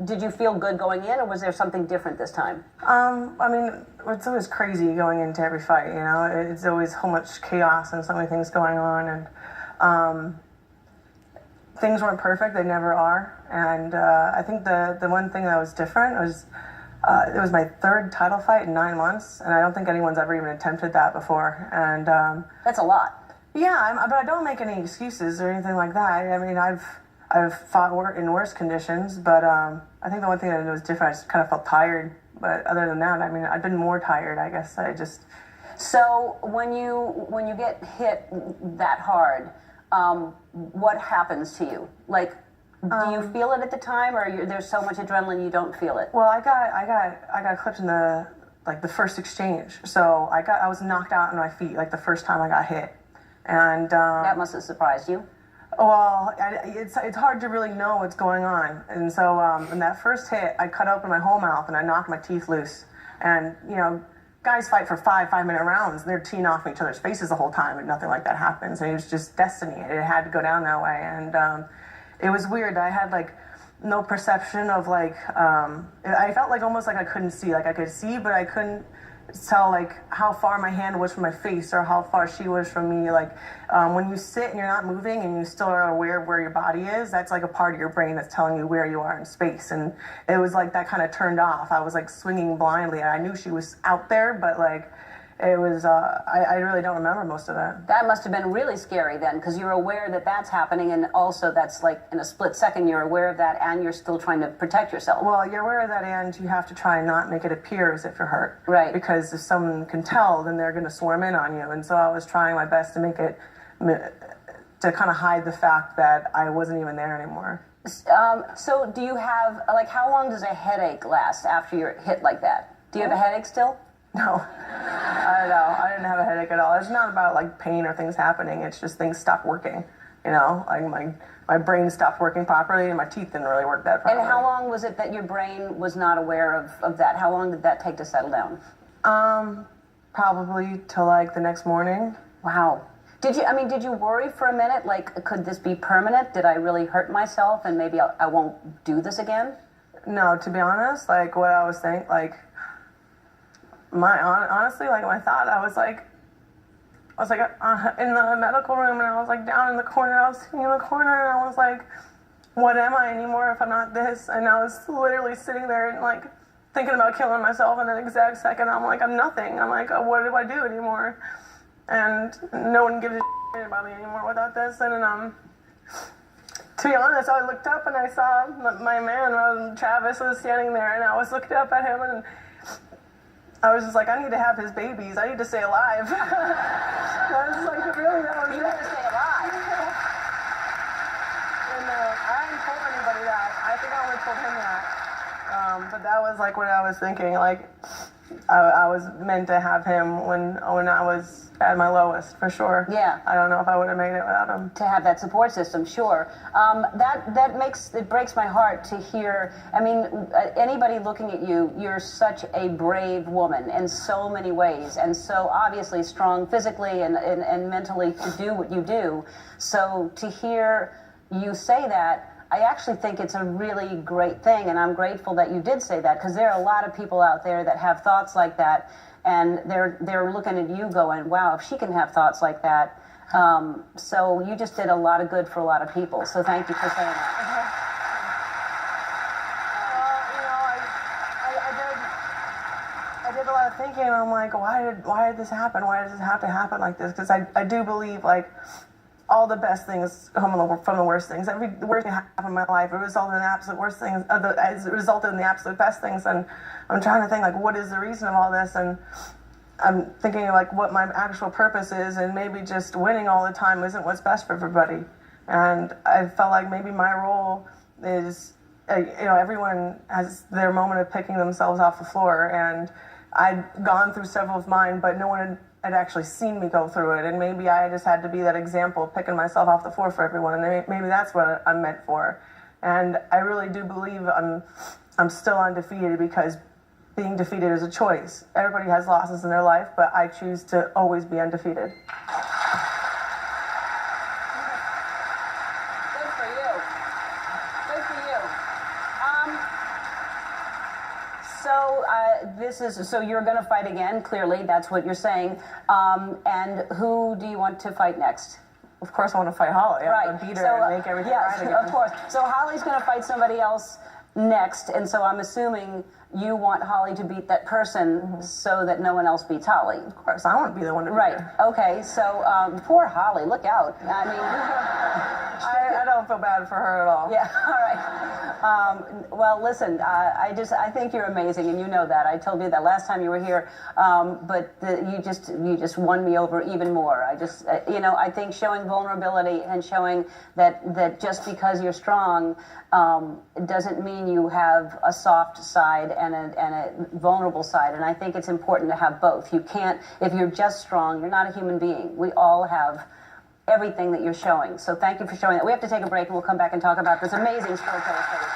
did you feel good going in, or was there something different this time? I mean, it's always crazy going into every fight, you know? It's always so much chaos and so many things going on, and things weren't perfect, they never are. And I think the one thing that was different was it was my third title fight in 9 months, and I don't think anyone's ever even attempted that before. And that's a lot. Yeah, but I don't make any excuses or anything like that. I mean, I've fought in worse conditions, but I think the one thing that was different, I just kind of felt tired. But other than that, I mean, I've been more tired, I guess. So when you get hit that hard, what happens to you? Like, do you feel it at the time, or there's so much adrenaline you don't feel it? Well, I got clipped in the first exchange. So I was knocked out on my feet like the first time I got hit, and that must have surprised you. Well, it's hard to really know what's going on, and so in that first hit, I cut open my whole mouth and I knocked my teeth loose, and you know. Guys fight for 5-minute rounds, and they're teeing off each other's faces the whole time, and nothing like that happens. And it was just destiny. It had to go down that way, and it was weird. I had like no perception of like. I felt like almost like I couldn't see. Like I could see, but I couldn't tell like how far my hand was from my face or how far she was from me. Like when you sit and you're not moving and you still are aware of where your body is, that's like a part of your brain that's telling you where you are in space. And it was like that kind of turned off. I was like swinging blindly. I knew she was out there, but like it was, I really don't remember most of it. That must have been really scary then, because you're aware that that's happening, and also that's like in a split second you're aware of that, and you're still trying to protect yourself. Well, you're aware of that, and you have to try and not make it appear as if you're hurt. Right. Because if someone can tell, then they're going to swarm in on you. And so I was trying my best to make it, to kind of hide the fact that I wasn't even there anymore. So do you have, like, how long does a headache last after you're hit like that? Do you have a headache still? No, I don't know. I didn't have a headache at all. It's not about like pain or things happening. It's just things stopped working. You know, like my brain stopped working properly, and my teeth didn't really work that properly. And how long was it that your brain was not aware of that? How long did that take to settle down? Probably till like the next morning. Wow. Did you worry for a minute? Like, could this be permanent? Did I really hurt myself, and maybe I won't do this again? No, to be honest, like what I was thinking, like. Honestly, like my thought, I was like in the medical room, and I was like down in the corner. I was sitting in the corner, and I was like, what am I anymore if I'm not this? And I was literally sitting there and like thinking about killing myself. In that exact second, I'm like, I'm nothing. I'm like, what do I do anymore? And no one gives a shit about me anymore without this. And to be honest, I looked up and I saw my man, Travis, was standing there, and I was looking up at him, and I was just like, I need to have his babies. I need to stay alive. I was like, really, that was you need to stay alive. And I hadn't told anybody that. I think I only told him that. But that was like what I was thinking. Like, I was meant to have him when I was at my lowest, for sure. Yeah. I don't know if I would have made it without him. To have that support system, sure. It breaks my heart to hear. I mean, anybody looking at you, you're such a brave woman in so many ways, and so obviously strong physically and mentally to do what you do. So to hear you say that, I actually think it's a really great thing, and I'm grateful that you did say that, because there are a lot of people out there that have thoughts like that, and they're looking at you going, wow, if she can have thoughts like that. So you just did a lot of good for a lot of people, so thank you for saying that. I did a lot of thinking, and I'm like, why did this happen? Why does this have to happen like this? Because I do believe, like, all the best things come from the worst things. Every worst thing happened in my life, it resulted in the absolute worst things. It resulted in the absolute best things. And I'm trying to think, like, what is the reason of all this? And I'm thinking, like, what my actual purpose is, and maybe just winning all the time isn't what's best for everybody. And I felt like maybe my role is, everyone has their moment of picking themselves off the floor, and I'd gone through several of mine, but no one had actually seen me go through it, and maybe I just had to be that example, picking myself off the floor for everyone, and maybe that's what I'm meant for. And I really do believe I'm still undefeated, because being defeated is a choice. Everybody has losses in their life, but I choose to always be undefeated. Good for you. Good for you. So so you're going to fight again. Clearly, that's what you're saying. And who do you want to fight next? Of course, I want to fight Holly. I want to beat her and make everything right again. Of course. So Holly's going to fight somebody else next, and so I'm assuming you want Holly to beat that person so that no one else beats Holly. Of course, I want to be the one to beat her. Okay. So poor Holly, look out. I mean, I don't feel bad for her at all. Yeah. All right. Well, listen. I think you're amazing, and you know that. I told you that last time you were here. But you just won me over even more. I think showing vulnerability and showing that just because you're strong doesn't mean you have a soft side and a vulnerable side. And I think it's important to have both. You can't, if you're just strong, you're not a human being. We all have everything that you're showing. So thank you for showing that. We have to take a break and we'll come back and talk about this amazing Sports Illustrated.